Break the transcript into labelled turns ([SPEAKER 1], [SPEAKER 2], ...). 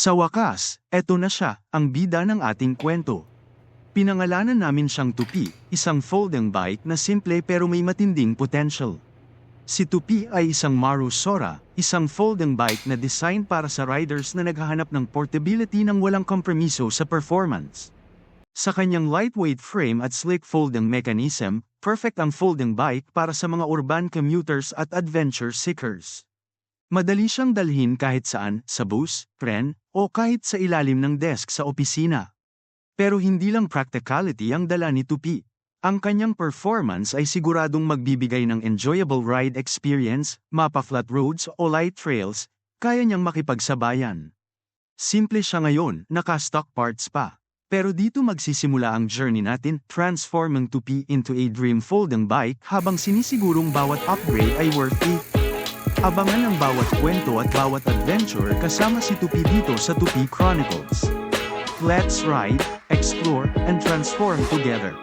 [SPEAKER 1] Sa wakas, eto na siya, ang bida ng ating kwento. Pinangalanan namin siyang Tupi, isang folding bike na simple pero may matinding potential. Si Tupi ay isang Maru Sora, isang folding bike na design para sa riders na naghahanap ng portability ng walang kompromiso sa performance. Sa kanyang lightweight frame at slick folding mechanism, perfect ang folding bike para sa mga urban commuters at adventure seekers. Madali siyang dalhin kahit saan, sa bus, tren, o kahit sa ilalim ng desk sa opisina. Pero hindi lang practicality ang dala ni Tupi. Ang kanyang performance ay siguradong magbibigay ng enjoyable ride experience, mapa-flat roads o light trails, kaya niyang makipagsabayan. Simple siya ngayon, naka-stock parts pa. Pero dito magsisimula ang journey natin, transforming Tupi into a dream folding bike habang sinisigurong bawat upgrade ay worth it. Abangan ang bawat kwento at bawat adventure kasama si Tupi dito sa Tupi Chronicles. Let's ride, explore, and transform together.